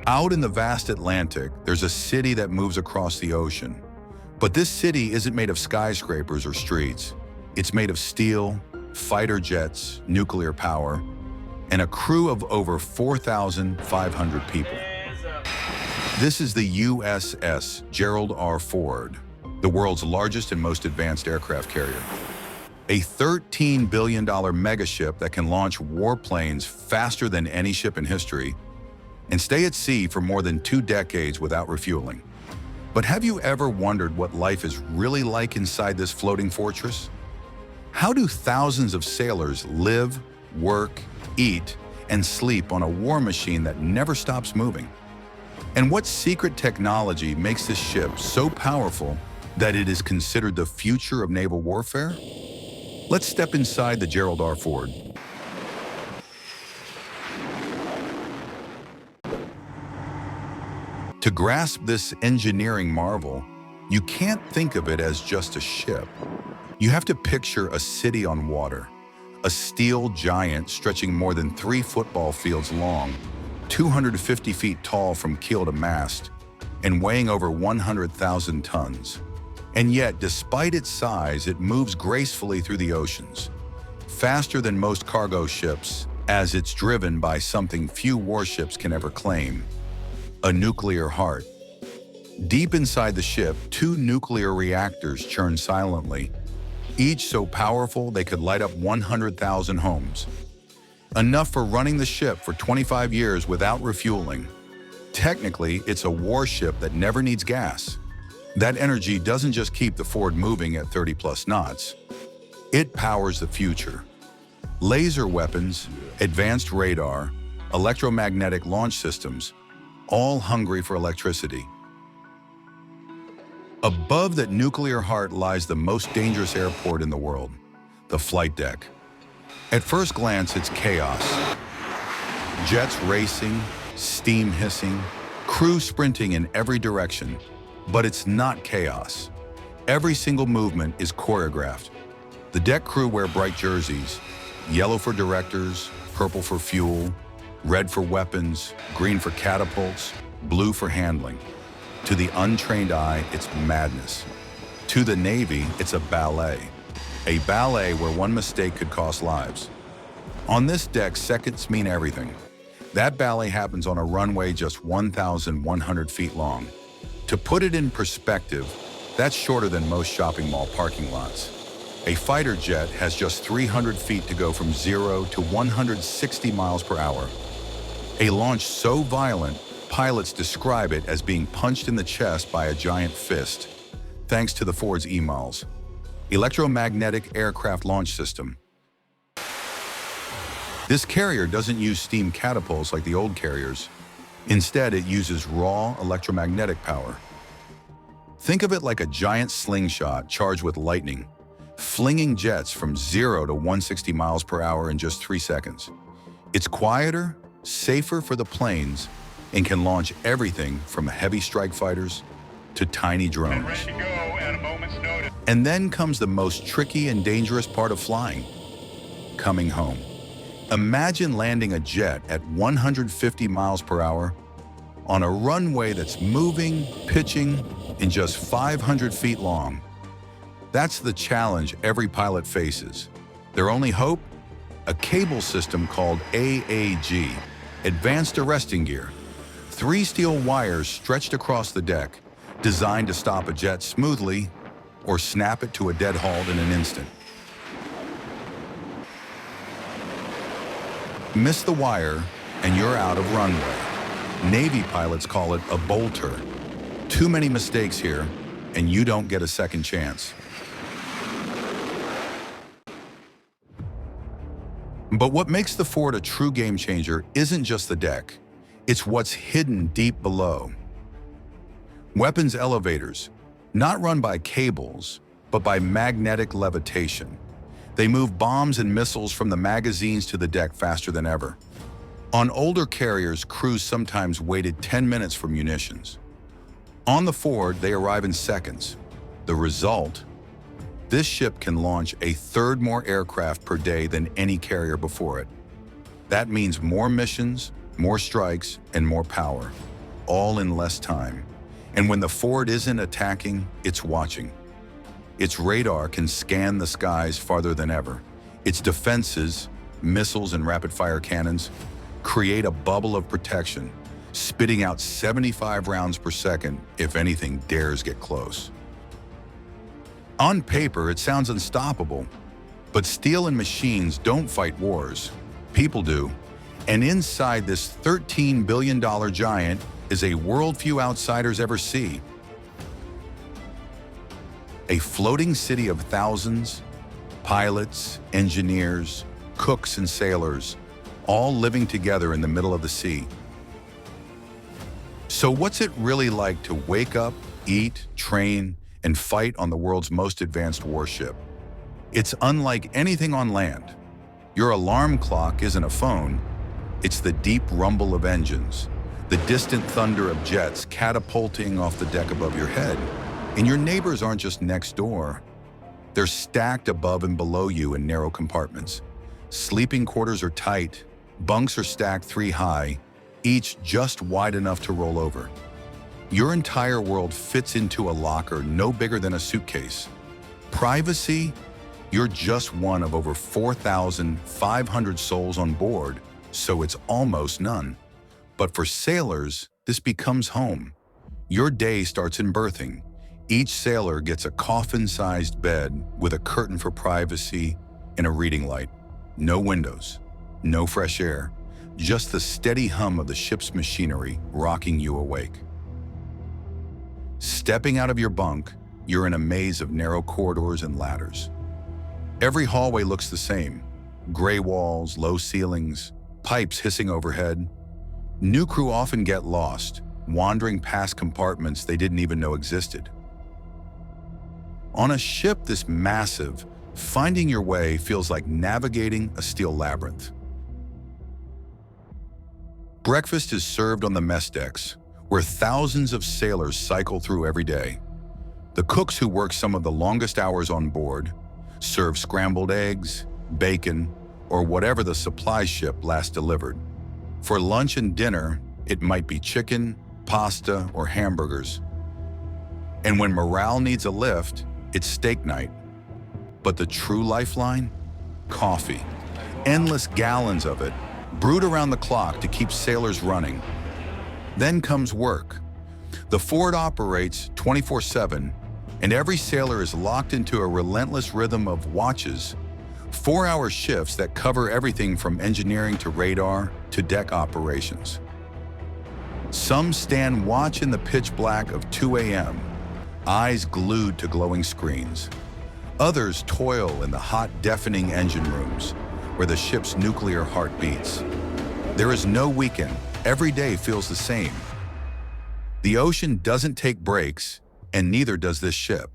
Out in the vast Atlantic, there's a city that moves across the ocean. But this city isn't made of skyscrapers or streets. It's made of steel, fighter jets, nuclear power, and a crew of over 4,500 people. This is the USS Gerald R. Ford, the world's largest and most advanced aircraft carrier. A $13 billion megaship that can launch warplanes faster than any ship in history and stay at sea for more than 2 decades without refueling. But have you ever wondered what life is really like inside this floating fortress? How do thousands of sailors live, work, eat, and sleep on a war machine that never stops moving? And what secret technology makes this ship so powerful that it is considered the future of naval warfare? Let's step inside the Gerald R. Ford. To grasp this engineering marvel, you can't think of it as just a ship. You have to picture a city on water, a steel giant stretching more than 3 football fields long, 250 feet tall from keel to mast, and weighing over 100,000 tons. And yet, despite its size, it moves gracefully through the oceans, faster than most cargo ships, as it's driven by something few warships can ever claim: a nuclear heart. Deep inside the ship, 2 nuclear reactors churn silently, each so powerful they could light up 100,000 homes. Enough for running the ship for 25 years without refueling. Technically, it's a warship that never needs gas. That energy doesn't just keep the Ford moving at 30+ knots. It powers the future. Laser weapons, advanced radar, electromagnetic launch systems, all hungry for electricity. Above that nuclear heart lies the most dangerous airport in the world, the flight deck. At first glance, it's chaos. Jets racing, steam hissing, crew sprinting in every direction. But it's not chaos. Every single movement is choreographed. The deck crew wear bright jerseys, yellow for directors, purple for fuel, red for weapons, green for catapults, blue for handling. To the untrained eye, it's madness. To the Navy, it's a ballet. A ballet where one mistake could cost lives. On this deck, seconds mean everything. That ballet happens on a runway just 1,100 feet long. To put it in perspective, that's shorter than most shopping mall parking lots. A fighter jet has just 300 feet to go from 0 to 160 miles per hour. A launch so violent, pilots describe it as being punched in the chest by a giant fist, thanks to the Ford's EMALS, electromagnetic aircraft launch system. This carrier doesn't use steam catapults like the old carriers. Instead, it uses raw electromagnetic power. Think of it like a giant slingshot charged with lightning, flinging jets from 0 to 160 miles per hour in just 3 seconds. It's quieter, safer for the planes, and can launch everything from heavy strike fighters to tiny drones. Ready to go at a moment's notice. And then comes the most tricky and dangerous part of flying: coming home. Imagine landing a jet at 150 miles per hour on a runway that's moving, pitching, and just 500 feet long. That's the challenge every pilot faces. Their only hope? A cable system called AAG, Advanced Arresting Gear. 3 steel wires stretched across the deck, designed to stop a jet smoothly or snap it to a dead halt in an instant. Miss the wire, and you're out of runway. Navy pilots call it a bolter. Too many mistakes here, and you don't get a second chance. But what makes the Ford a true game changer isn't just the deck. It's what's hidden deep below. Weapons elevators, not run by cables, but by magnetic levitation. They move bombs and missiles from the magazines to the deck faster than ever. On older carriers, crews sometimes waited 10 minutes for munitions. On the Ford, they arrive in seconds. The result? This ship can launch a third more aircraft per day than any carrier before it. That means more missions, more strikes, and more power, all in less time. And when the Ford isn't attacking, it's watching. Its radar can scan the skies farther than ever. Its defenses, missiles and rapid-fire cannons, create a bubble of protection, spitting out 75 rounds per second if anything dares get close. On paper, it sounds unstoppable, but steel and machines don't fight wars. People do. And inside this $13 billion giant is a world few outsiders ever see. A floating city of thousands, pilots, engineers, cooks, and sailors, all living together in the middle of the sea. So what's it really like to wake up, eat, train, and fight on the world's most advanced warship? It's unlike anything on land. Your alarm clock isn't a phone. It's the deep rumble of engines, the distant thunder of jets catapulting off the deck above your head. And your neighbors aren't just next door. They're stacked above and below you in narrow compartments. Sleeping quarters are tight, bunks are stacked 3 high, each just wide enough to roll over. Your entire world fits into a locker no bigger than a suitcase. Privacy? You're just one of over 4,500 souls on board, so it's almost none. But for sailors, this becomes home. Your day starts in berthing. Each sailor gets a coffin-sized bed with a curtain for privacy and a reading light. No windows, no fresh air, just the steady hum of the ship's machinery rocking you awake. Stepping out of your bunk, you're in a maze of narrow corridors and ladders. Every hallway looks the same. Gray walls, low ceilings, pipes hissing overhead. New crew often get lost, wandering past compartments they didn't even know existed. On a ship this massive, finding your way feels like navigating a steel labyrinth. Breakfast is served on the mess decks, where thousands of sailors cycle through every day. The cooks who work some of the longest hours on board serve scrambled eggs, bacon, or whatever the supply ship last delivered. For lunch and dinner, it might be chicken, pasta, or hamburgers. And when morale needs a lift, it's steak night. But the true lifeline? Coffee. Endless gallons of it, brewed around the clock to keep sailors running. Then comes work. The Ford operates 24/7, and every sailor is locked into a relentless rhythm of watches, 4-hour shifts that cover everything from engineering to radar to deck operations. Some stand watch in the pitch black of 2 a.m., eyes glued to glowing screens. Others toil in the hot, deafening engine rooms, where the ship's nuclear heart beats. There is no weekend. Every day feels the same. The ocean doesn't take breaks, and neither does this ship.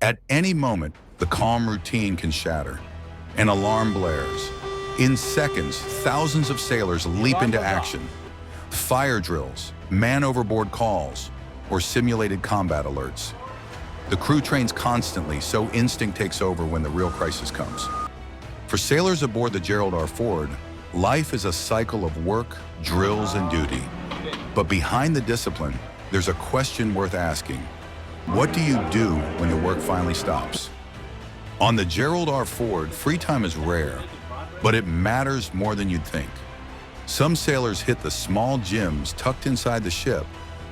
At any moment, the calm routine can shatter. An alarm blares. In seconds, thousands of sailors leap into action. Fire drills, man overboard calls, or simulated combat alerts. The crew trains constantly, so instinct takes over when the real crisis comes. For sailors aboard the Gerald R. Ford, life is a cycle of work, drills, and duty. But behind the discipline, there's a question worth asking. What do you do when the work finally stops? On the Gerald R. Ford, free time is rare, but it matters more than you'd think. Some sailors hit the small gyms tucked inside the ship,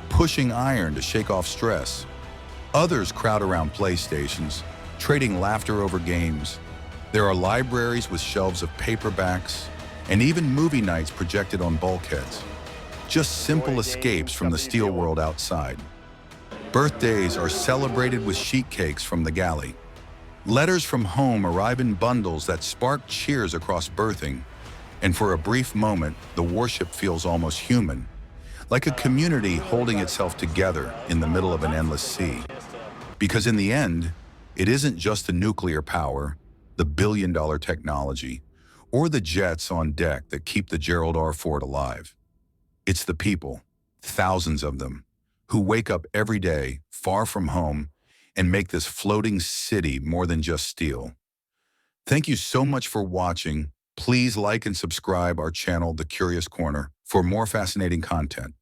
pushing iron to shake off stress. Others crowd around PlayStations, trading laughter over games. There are libraries with shelves of paperbacks, and even movie nights projected on bulkheads. Just simple escapes from the steel world outside. Birthdays are celebrated with sheet cakes from the galley. Letters from home arrive in bundles that spark cheers across berthing, and for a brief moment, the warship feels almost human, like a community holding itself together in the middle of an endless sea. Because in the end, it isn't just the nuclear power, the billion-dollar technology, or the jets on deck that keep the Gerald R. Ford alive. It's the people, thousands of them, who wake up every day far from home and make this floating city more than just steel. Thank you so much for watching. Please like and subscribe our channel, The Curious Corner, For more fascinating content,